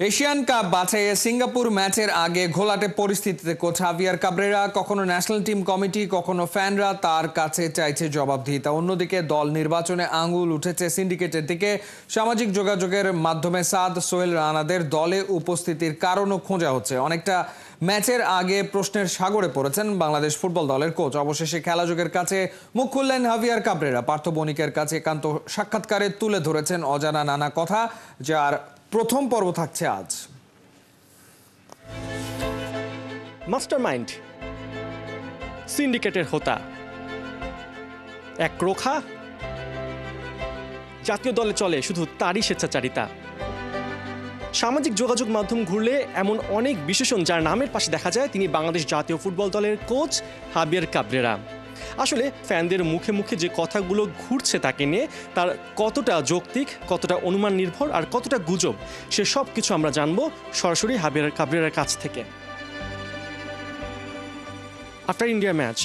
Asian cup বাছাইয়ে Singapore ম্যাচের আগে ঘোলাটে পরিস্থিতিতে কোচ হাভিয়ার কাবরেরা কখনো ন্যাশনাল টিম কমিটি কখনো ফ্যানরা তার কাছে চাইছে জবাবদিহিতা। অন্যদিকে দল নির্বাচনে আঙুল উঠেছে সিন্ডিকেটের দিকে। সামাজিক যোগাযোগের মাধ্যমে সাদ সোহেল রানাদের দলে উপস্থিতির কারণও খোঁজা হচ্ছে। অনেকটা ম্যাচের আগে প্রশ্নের সাগরে পড়েছেন বাংলাদেশ ফুটবল দলের কোচ। অবশেষে খেলাযোগের কাছে মুখ খুললেন হাভিয়ার কাবরেরা। পার্থ বণিকের কাছে একান্ত সাক্ষাৎকারে তুলে ধরেছেন অজানা নানা কথা, যার প্রথম পর্ব থাকছে আজ। মাস্টারমাইন্ড, সিন্ডিকেটের হোতা, এক রোখা, জাতীয় দলে চলে শুধু তারই স্বেচ্ছাচারিতা। সামাজিক যোগাযোগ মাধ্যম ঘুরলে এমন অনেক বিশেষণ যার নামের পাশে দেখা যায় তিনি বাংলাদেশ জাতীয় ফুটবল দলের কোচ হাভিয়ার কাবরেরা। আসলে ফ্যানদের মুখে মুখে যে কথাগুলো ঘুরছে তাকে নিয়ে, তার কতটা যৌক্তিক, কতটা অনুমান নির্ভর আর কতটা গুজব, সে সব কিছু আমরা জানবো সরাসরি হাভিয়ার কাবরেরার কাছ থেকে। After India match,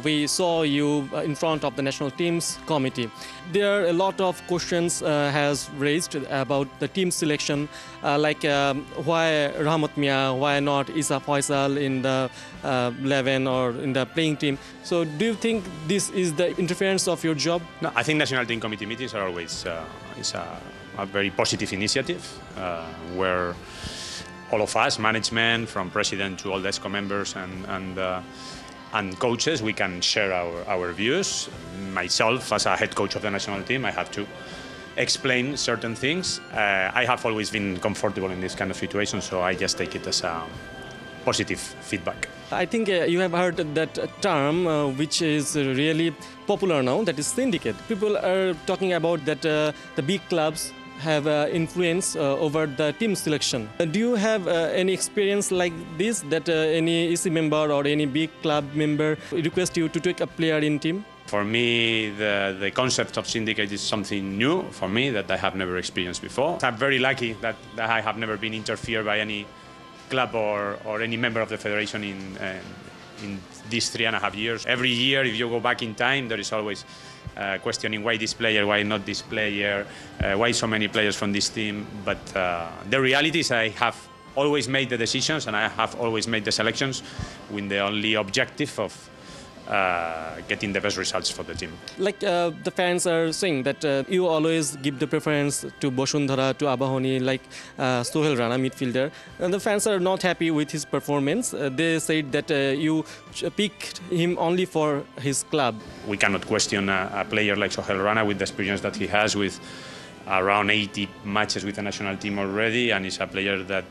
we saw you in front of the national team's committee. There are a lot of questions has raised about the team selection, like why Rahmat Mia, why not Isa Faisal in the 11 or in the playing team. So do you think this is the interference of your job? No, I think national team committee meetings are always is a very positive initiative where all of us, management, from president to all the ESCO members and coaches, we can share our views. Myself, as a head coach of the national team, I have to explain certain things. I have always been comfortable in this kind of situation, so I just take it as a positive feedback. I think you have heard that term, which is really popular now, that is syndicate. People are talking about that the big clubs have influence over the team selection. Do you have any experience like this, that any EC member or any big club member request you to take a player in team? For me, the concept of syndicate is something new for me that I have never experienced before. I'm very lucky that I have never been interfered by any club or any member of the federation in these 3.5 years. Every year, if you go back in time, there is always questioning why this player, why not this player, why so many players from this team. But the reality is I have always made the decisions and I have always made the selections with the only objective of getting the best results for the team. Like the fans are saying that you always give the preference to Boshundhara, to Abahoni, like Sohel Rana, midfielder. And the fans are not happy with his performance. They said that you picked him only for his club. We cannot question a player like Sohel Rana with the experience that he has with around 80 matches with the national team already, and he's a player that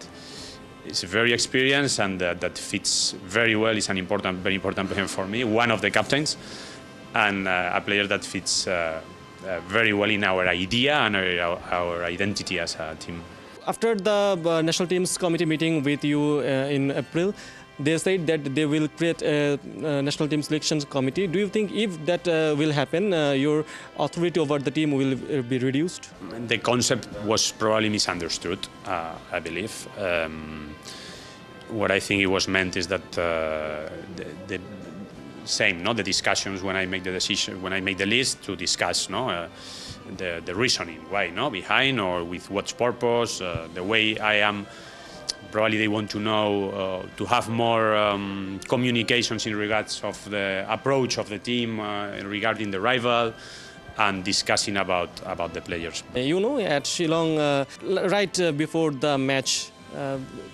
is very experienced and that fits very well. It's very important player for me, one of the captains, and a player that fits very well in our idea and our identity as a team. After the national team's committee meeting with you in April, they said that they will create a national team selections committee. Do you think if that will happen, your authority over the team will be reduced? The concept was probably misunderstood, I believe. What I think it was meant is that the same, no, the discussions when I make the decision, when I make the list to discuss, no, the reasoning why, no, behind or with what purpose, the way I am. Probably they want to know, to have more communications in regards of the approach of the team regarding the rival and discussing about the players. You know, at Shillong, right before the match,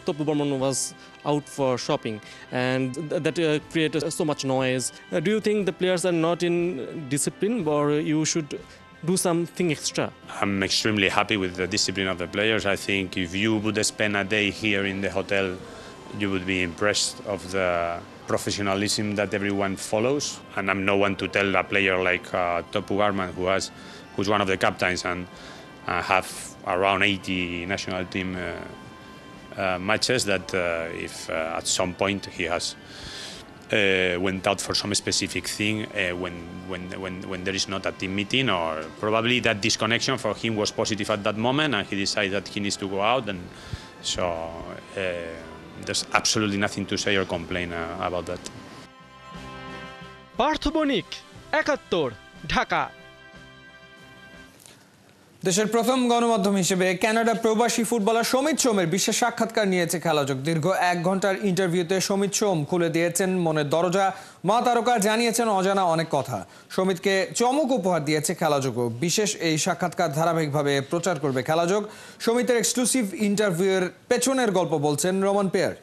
Topu Burman was out for shopping, and that created so much noise. Do you think the players are not in discipline, or you should do something extra? I'm extremely happy with the discipline of the players. I think if you would spend a day here in the hotel, you would be impressed of the professionalism that everyone follows. And I'm no one to tell a player like Topu Burman, who's one of the captains and have around 80 national team matches, that if at some point he has went out for some specific thing when there is not a team meeting, or probably that disconnection for him was positive at that moment and he decided that he needs to go out, and so there's absolutely nothing to say or complain about that. Partha বণিক, ৭১, ঢাকা। দেশের প্রথম গণমাধ্যম হিসেবে Canada প্রবাসী footballer Samit সোমের বিশেষ সাক্ষাৎকার নিয়েছে খেলাযোগ। দীর্ঘ 1 ঘন্টার ইন্টারভিউতে সমিত সোম খুলে দিয়েছেন মনের দরজা। মা তারকা জানিয়েছেন অজানা অনেক কথা। সমিতকে চমক উপহার দিয়েছে খেলাযোগও। বিশেষ এই সাক্ষাৎকার ধারাবাহিকভাবে প্রচার করবে খেলাযোগ। সমিতের এক্সক্লুসিভ ইন্টারভিউয়ের পেছনের গল্প বলছেন রোমান পেয়ার।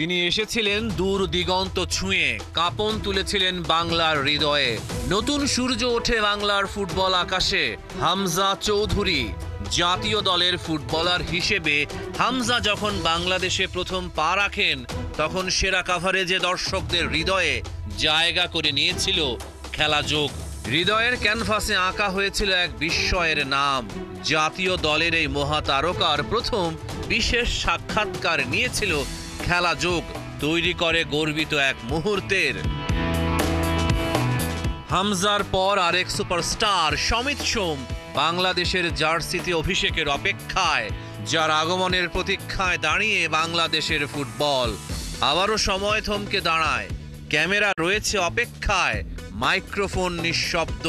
তিনি এসেছিলেন দূর দিগন্ত ছুঁয়ে, কাঁপন তুলেছিলেন বাংলার হৃদয়ে। নতুন সূর্য ওঠে বাংলার ফুটবল আকাশে। হামজা চৌধুরী জাতীয় দলের ফুটবলার হিসেবে হামজা যখন বাংলাদেশে প্রথম পা রাখেন, তখন সেরা কাভারেজে দর্শকদের হৃদয়ে জায়গা করে নিয়েছিল খেলাযোগ। হৃদয়ের ক্যানভাসে আঁকা হয়েছিল এক বিস্ময়ের নাম। জাতীয় দলের এই মহাতারকার প্রথম বিশেষ সাক্ষাৎকার নিয়েছিল খেলাযোগ, তৈরি করে গর্বিত এক মুহূর্তের। হামজার পর আরেক সুপারস্টার সমিত সোম বাংলাদেশের জার্সিতে অভিষেকের অপেক্ষায়, যার আগমনের প্রতীক্ষায় দাঁড়িয়ে বাংলাদেশের ফুটবল। আবারও সময় থমকে দাঁড়ায়, ক্যামেরা রয়েছে অপেক্ষায়, মাইক্রোফোন নিঃশব্দ।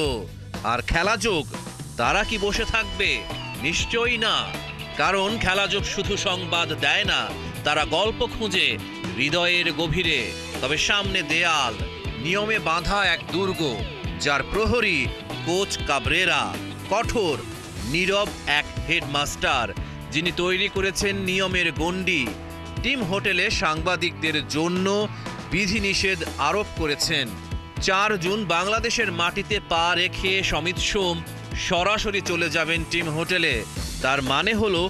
আর খেলাযোগ, তারা কি বসে থাকবে? নিশ্চয়ই না, কারণ খেলাযোগ শুধু সংবাদ দেয় না, তারা গল্প খুঁজে হৃদয়ের গভীরে। তবে সামনে দেয়াল, নিয়মে বাঁধা এক দুর্গ, যার প্রহরী কোচ কাবরেরা, কঠোর নীরব এক হেডমাস্টার, যিনি তৈরি করেছেন নিয়মের গণ্ডি। টিম হোটেলে সাংবাদিকদের জন্য বিধিনিষেধ আরোপ করেছেন। 4 জুন বাংলাদেশের মাটিতে পা রেখে সমিত সোম সরাসরি চলে যাবেন টিম হোটেলে। তার মানে হলো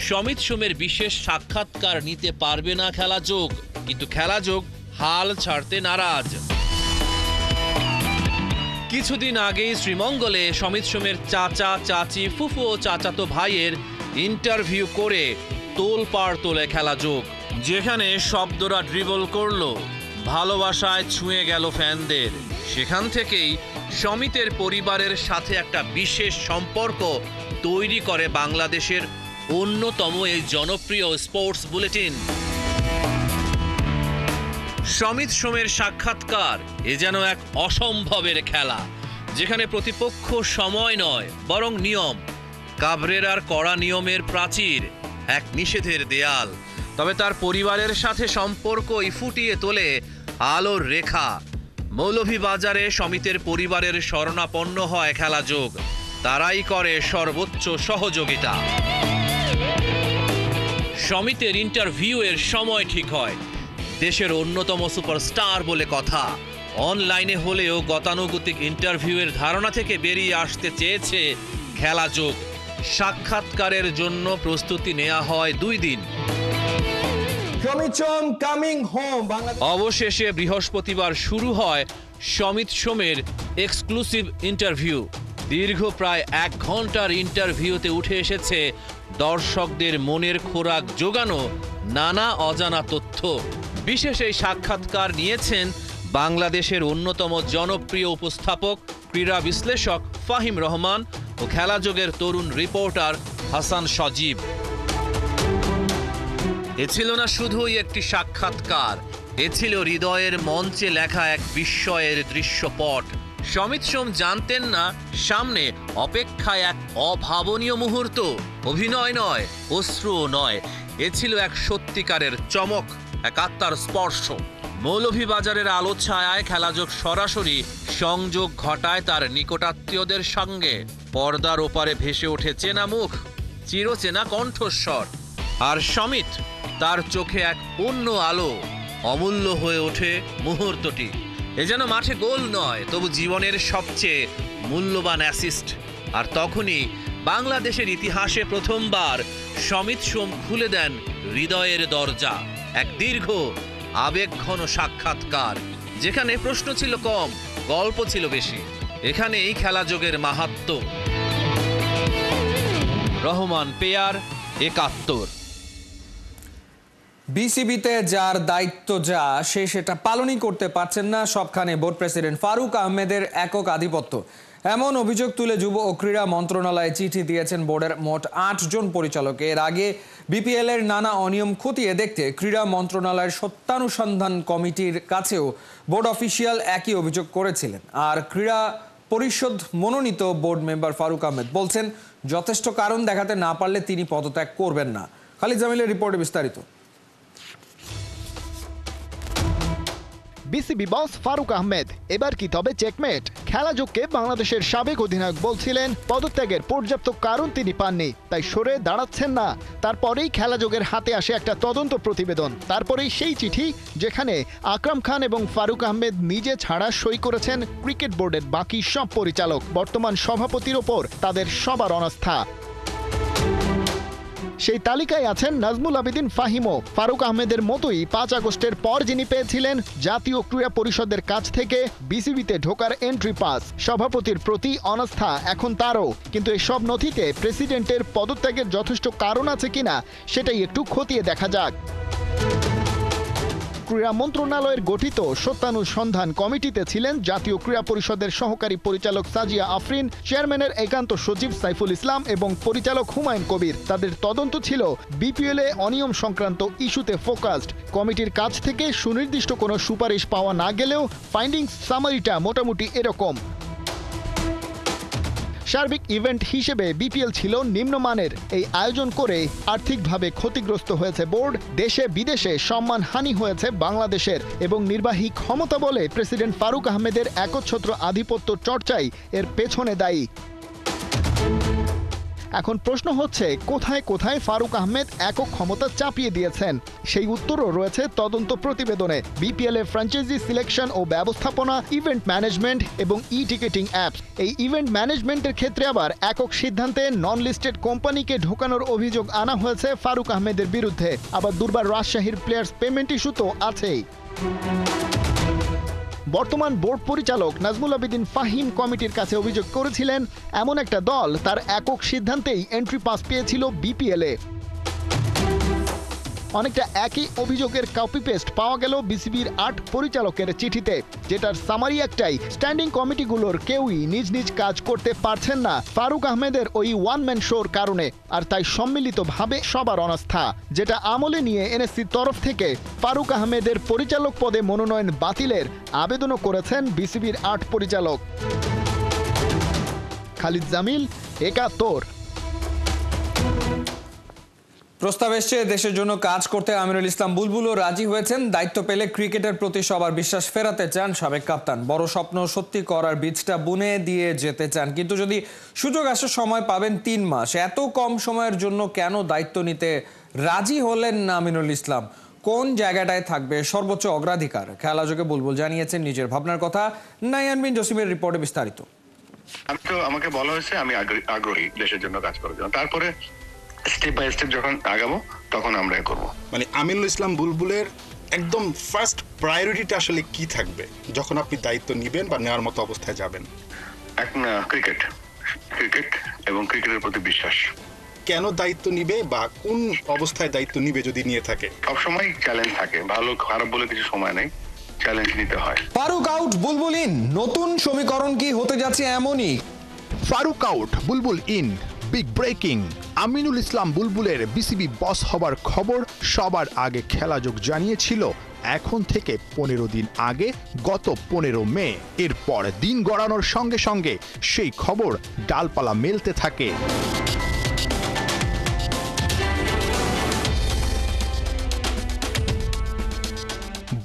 সমিত সোমের বিশেষ সাক্ষাৎকার নিতে পারবে না খেলাযোগ, কিন্তু খেলাযোগ হাল ছাড়তে নারাজ। কিছুদিন আগেই শ্রীমঙ্গলে সমিত সোমের চাচা, চাচি, ফুফু ও চাচাতো ভাইয়ের ইন্টারভিউ করে তোলপাড় তোলে খেলাযোগ, যেখানে শব্দরা ড্রিবল করলো, ভালোবাসায় ছুঁয়ে গেল ফ্যানদের। সেখান থেকেই সমিতের পরিবারের সাথে একটা বিশেষ সম্পর্ক তৈরি করে বাংলাদেশের অন্যতম এই জনপ্রিয় স্পোর্টস বুলেটিন। সমিত সোমের সাক্ষাৎকার এ যেন এক অসম্ভবের খেলা, যেখানে প্রতিপক্ষ সময় নয় বরং নিয়ম। কাবরেরার কড়া নিয়মের প্রাচীর, এক নিষেধের দেয়াল। তবে তার পরিবারের সাথে সম্পর্কই ফুটিয়ে তোলে আলোর রেখা। মৌলভীবাজারে সমিতের পরিবারের শরণাপন্ন হয় খেলাযোগ, তারাই করে সর্বোচ্চ সহযোগিতা। সমিতের ইন্টারভিউয়ের সময় ঠিক হয়, দেশের অন্যতম সুপারস্টার বলে কথা। অনলাইনে হলেও গতানুগতিক ইন্টারভিউয়ের ধারণা থেকে বেরিয়ে আসতে চেয়েছে খেলাযোগ। সাক্ষাৎকারের জন্য প্রস্তুতি নেওয়া হয় 2 দিন। অবশেষে বৃহস্পতিবার শুরু হয় সমিত সোমের এক্সক্লুসিভ ইন্টারভিউ। দীর্ঘ প্রায় 1 ঘন্টার ইন্টারভিউতে উঠে এসেছে দর্শকদের মনের খোরাক জোগানো নানা অজানা তথ্য। বিশেষ এই সাক্ষাৎকার নিয়েছেন বাংলাদেশের অন্যতম জনপ্রিয় উপস্থাপক, ক্রীড়া বিশ্লেষক ফাহিম রহমান ও খেলাযোগের তরুণ রিপোর্টার হাসান সজীব। এ ছিল না শুধুই একটি সাক্ষাৎকার, এ ছিল হৃদয়ের মঞ্চে লেখা এক বিস্ময়ের দৃশ্যপট। সমিত সোম জানতেন না সামনে অপেক্ষায় এক অভাবনীয় মুহূর্ত। অভিনয় নয়, অশ্রুও নয়, এ ছিল এক সত্যিকারের চমক, এক আত্মার স্পর্শ। মৌলভীবাজারের আলো ছায়ায় খেলাযোগ সরাসরি সংযোগ ঘটায় তার নিকটাত্মীয়দের সঙ্গে। পর্দার ওপারে ভেসে ওঠে চেনা মুখ, চিরচেনা কণ্ঠস্বর। আর সমিত, তার চোখে এক অন্য আলো। অমূল্য হয়ে ওঠে মুহূর্তটি। এ যেন মাঠে গোল নয়, তবু জীবনের সবচেয়ে মূল্যবান অ্যাসিস্ট। আর তখনই বাংলাদেশের ইতিহাসে প্রথমবার সমিত সোম খুলে দেন হৃদয়ের দরজা। এক দীর্ঘ আবেগঘন সাক্ষাৎকার, যেখানে প্রশ্ন ছিল কম, গল্প ছিল বেশি। এখানেই খেলাযোগের মাহাত্ম্য। রহমান পেয়ার, 71। বিসিবিতে যার দায়িত্ব যা, সে সেটা পালনই করতে পারছেন না। সবখানে বোর্ড প্রেসিডেন্ট ফারুক আহমেদের একক আধিপত্য, এমন অভিযোগ তুলে যুব ও ক্রীড়া মন্ত্রণালয়ে চিঠি দিয়েছেন বোর্ডের মোট 8 জন পরিচালক। এর আগে বিপিএল এর নানা অনিয়ম খতিয়ে দেখতে ক্রীড়া মন্ত্রণালয়ের সত্যানুসন্ধান কমিটির কাছেও বোর্ড অফিসিয়াল একই অভিযোগ করেছিলেন। আর ক্রীড়া পরিষদ মনোনীত বোর্ড মেম্বার ফারুক আহমেদ বলছেন, যথেষ্ট কারণ দেখাতে না পারলে তিনি পদত্যাগ করবেন না। খালিদ জামিলের রিপোর্টে বিস্তারিত। বিসিবি বস ফারুক আহমেদ এবার কি তবে চেকমেট? খেলা যোগকে বাংলাদেশের সাবেক অধিনায়ক বলছিলেন পদত্যাগের পর্যাপ্ত কারণ তিনি পাননি, তাই সরে দাঁড়াচ্ছেন না। তারপরেই খেলা যোগের হাতে আসে একটা তদন্ত প্রতিবেদন। তারপরেই সেই চিঠি যেখানে আকরাম খান এবং ফারুক আহমেদ নিজে ছাড়া সই করেছেন ক্রিকেট বোর্ডের বাকি সব পরিচালক। বর্তমান সভাপতির ওপর তাদের সবার অনাস্থা। সেই তালিকায় আছেন নাজমুল আবেদিন ফাহিমও। ফারুক আহমেদের মতোই 5 আগস্টের পর যিনি পেয়েছিলেন জাতীয় ক্রীড়া পরিষদের কাছ থেকে বিসিবিতে ঢোকার এন্ট্রি পাস। সভাপতির প্রতি অনাস্থা এখন তারও, কিন্তু এসব নথিতে প্রেসিডেন্টের পদত্যাগের যথেষ্ট কারণ আছে কিনা সেটাই একটু খতিয়ে দেখা যাক। ক্রীড়া মন্ত্রণালয়ের গঠিত সত্যানুসন্ধান কমিটিতে ছিলেন জাতীয় ক্রীড়া পরিষদের সহকারী পরিচালক সাজিয়া আফরিন, চেয়ারম্যানের একান্ত সচিব সাইফুল ইসলাম এবং পরিচালক হুমায়ুন কবির। তাদের তদন্ত ছিল বিপিএলে অনিয়ম সংক্রান্ত ইস্যুতে ফোকাসড। কমিটির কাছ থেকে সুনির্দিষ্ট কোনো সুপারিশ পাওয়া না গেলেও ফাইন্ডিংস সামারিটা মোটামুটি এরকম। সার্বিক ইভেন্ট হিসেবে বিপিএল ছিল নিম্নমানের। এই আয়োজন করে আর্থিকভাবে ক্ষতিগ্রস্ত হয়েছে বোর্ড, দেশে বিদেশে সম্মানহানি হয়েছে বাংলাদেশের, এবং নির্বাহী ক্ষমতা বলে প্রেসিডেন্ট ফারুক আহমেদের একচ্ছত্র আধিপত্য চর্চাই এর পেছনে দায়ী। এখন প্রশ্ন হচ্ছে, কোথায় কোথায় ফারুক আহমেদ একক ক্ষমতা চাপিয়ে দিয়েছেন? সেই উত্তরও রয়েছে তদন্ত প্রতিবেদনে। বিপিএল এ ফ্র্যাঞ্চাইজি সিলেকশন ও ব্যবস্থাপনা, ইভেন্ট ম্যানেজমেন্ট এবং টিকেটিং অ্যাপস। এই ইভেন্ট ম্যানেজমেন্টের ক্ষেত্রে আবার একক সিদ্ধান্তে নন লিস্টেড কোম্পানিকে ঢোকানোর অভিযোগ আনা হয়েছে ফারুক আহমেদের বিরুদ্ধে। আবার দুর্বার রাজশাহীর প্লেয়ার্স পেমেন্ট ইস্যু তো আছেই। বর্তমান বোর্ড পরিচালক নাজমুল আবেদিন ফাহিম কমিটির কাছে অভিযোগ করেছিলেন, এমন একটা দল তার একক সিদ্ধান্তেই এন্ট্রি পাস পেয়েছিল বিপিএলে। অনেকটা একই অভিযোগের কপি পেস্ট পাওয়া গেল বিসিবির 8 পরিচালকের চিঠিতে, যেটার সামারি একটাই, স্ট্যান্ডিং কমিটিগুলোর কেউই নিজ নিজ কাজ করতে পারছেন না ফারুক আহমেদের ওই ওয়ান ম্যান শোর কারণে। আর তাই সম্মিলিতভাবে সবার অনাস্থা, যেটা আমলে নিয়ে এনএসসির তরফ থেকে ফারুক আহমেদের পরিচালক পদে মনোনয়ন বাতিলের আবেদনও করেছেন বিসিবির 8 পরিচালক। খালিদ জামিল, একাত্তর। প্রস্তাব এসছে, দেশের জন্য কাজ করতে আমিনুল ইসলাম বুলবুলও রাজি হয়েছেন। দায়িত্ব পেলে ক্রিকেটের প্রতি সবার বিশ্বাস ফেরাতে চান সাবেক কাপ্তান। বড় স্বপ্ন সত্যি করার বীজটা বুনে দিয়ে যেতে চান, কিন্তু যদি সুযোগ আসে সময় পাবেন 3 মাস। এত কম সময়ের জন্য কেন দায়িত্ব নিতে রাজি হলেন না আমিনুল ইসলাম? কোন জায়গাটায় থাকবে সর্বোচ্চ অগ্রাধিকার? খেলা যোগে বুলবুল জানিয়েছেন নিজের ভাবনার কথা। নাইয়ান বিন জসিমের রিপোর্টে বিস্তারিত। আমাকে বলা হয়েছে আমি আগ্রহী দেশের জন্য কাজ করার জন্য, তারপরে স্টেপ বাই স্টেপ যখন আগাবো তখন আমরা করব। মানে আমিনুল ইসলাম বুলবুলের একদম ফার্স্ট প্রায়োরিটিটা আসলে কি থাকবে যখন আপনি দায়িত্ব নেবেন বা নেওয়ার মতো অবস্থায় যাবেন? ক্রিকেট এবং ক্রিকেটের প্রতি বিশ্বাস। কেন দায়িত্ব নিবে বা কোন অবস্থায় দায়িত্ব নিবে যদি নিয়ে থাকে? সবসময় চ্যালেঞ্জ থাকে, ভালো খারাপ বলে কিছু সময় নেই, চ্যালেঞ্জ নিতে হয়। ফারুক আউট, বুলবুল ইন, নতুন সমীকরণ কি হতে যাচ্ছে এমনই? Faruque out, Bulbul in. Big breaking, Aminul Islam বুলবুলের বিসিবি বস হবার খবর সবার আগে খেলাযোগ জানিয়েছিল এখন থেকে 15 দিন আগে, গত 15 মে। এরপর দিন গড়ানোর সঙ্গে সঙ্গে সেই খবর ডালপালা মেলতে থাকে।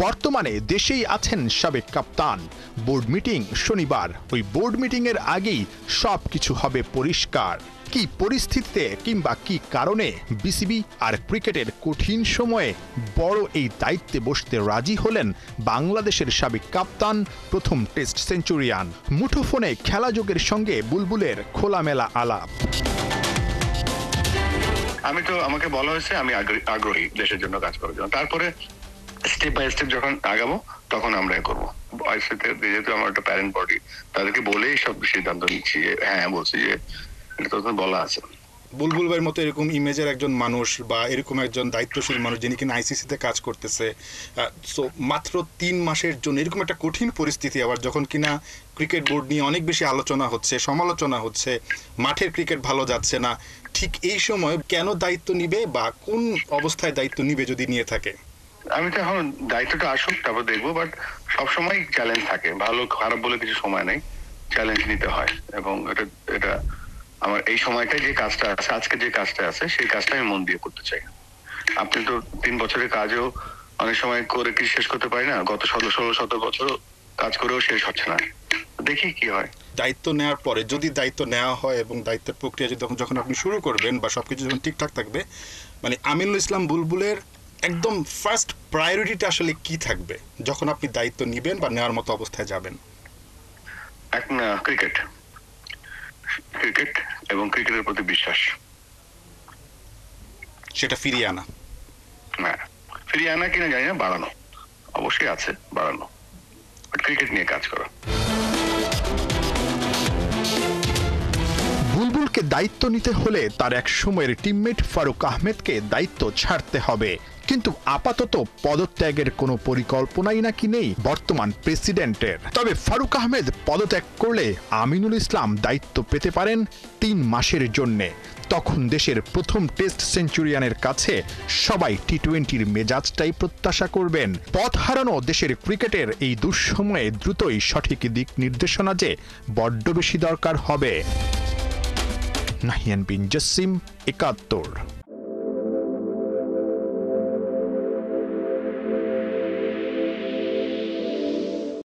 বর্তমানে দেশেই আছেন সাবেক কাপ্তান। বোর্ড মিটিং শনিবার। ওই বোর্ড মিটিং এর আগেই সবকিছু হবে পরিষ্কার। কি পরিস্থিতিতে কিংবা কি কারণে বিসিবি আর ক্রিকেটের কঠিন সময়ে বড় এই দায়িত্বে বসতে রাজি হলেন বাংলাদেশের সাবেক কাপ্তান, প্রথম টেস্ট সেঞ্চুরিয়ান। মুঠোফোনে খেলাযোগের সঙ্গে বুলবুলের খোলামেলা আলাপ। আমাকে বলা হয়েছে আমি আগ্রহী দেশের জন্য কাজ করার জন্য, তারপরে স্টেপ বাই স্টেপ যখন আগাবো তখন আমরা করবো। যেহেতু আমার একটা প্যারেন্ট বডি, তাদেরকে বলেই সব সিদ্ধান্ত নিচ্ছি যে হ্যাঁ বলছি যে এটা তখন বলা আছে। বুলবুল ভাইয়ের মতো এরকম ইমেজের একজন মানুষ বা এরকম একজন দায়িত্বশীল মানুষ যিনি কিনা আইসিসিতে কাজ করতেছে, সো মাত্র 3 মাসের জন্য এরকম একটা কঠিন পরিস্থিতি, আবার যখন কিনা ক্রিকেট বোর্ড নিয়ে অনেক বেশি আলোচনা হচ্ছে, সমালোচনা হচ্ছে, মাঠের ক্রিকেট ভালো যাচ্ছে না, ঠিক এই সময় কেন দায়িত্ব নিবে বা কোন অবস্থায় দায়িত্ব নিবে যদি নিয়ে থাকে? আমি তো এখন দায়িত্বটা আসুক তারপর দেখবো, বাট সবসময় চ্যালেঞ্জ থাকে, ভালো খারাপ বলে কিছু সময় নেই, চ্যালেঞ্জ নিতে হয়, এবং এটা আমার এই সময়টায় যে কাজটা আছে, আজকে যে কাজটা আছে, সেই কাজটা আমি মন দিয়ে করতে চাই। আপনি তো 3 বছরের কাজও অনেক সময় করে কি শেষ করতে পারি না, গত 16-17 বছর কাজ করেও শেষ হচ্ছে না, দেখি কি হয়। দায়িত্ব নেওয়ার পরে যদি দায়িত্ব নেওয়া হয় এবং দায়িত্বের প্রক্রিয়া যদি যখন আপনি শুরু করবেন বা সবকিছু যখন ঠিকঠাক থাকবে, মানে আমিনুল ইসলাম বুলবুলের একদম ফার্স্ট প্রায়োরিটিটা আসলে কি থাকবে যখন আপনি দায়িত্ব নেবেন বা নেওয়ার মতো অবস্থায় যাবেন? ক্রিকেট এবং ক্রিকেটের প্রতি বিশ্বাস, সেটা ফিরিয়ে আনা। না ফিরিয়ে আনা কিনা জানি না, বাড়ানো অবশ্যই আছে, বাড়ানো, বাট ক্রিকেট নিয়ে কাজ করা। বুলবুলকে দায়িত্ব নিতে হলে তার এক সময়ের টিমমেট ফারুক আহমেদকে দায়িত্ব ছাড়তে হবে, কিন্তু আপাতত পদত্যাগের কোনো পরিকল্পনাই নাকি নেই বর্তমান প্রেসিডেন্টের। তবে ফারুক আহমেদ পদত্যাগ করলে আমিনুল ইসলাম দায়িত্ব পেতে পারেন 3 মাসের জন্যে। তখন দেশের প্রথম টেস্ট সেঞ্চুরিয়ানের কাছে সবাই টি-20-র মেজাজটাই প্রত্যাশা করবেন। পথ হারানো দেশের ক্রিকেটের এই দুঃসময়ে দ্রুতই সঠিক দিক নির্দেশনা যে বড্ড বেশি দরকার হবে। নাহিয়ান বিন জসিম, ৭১।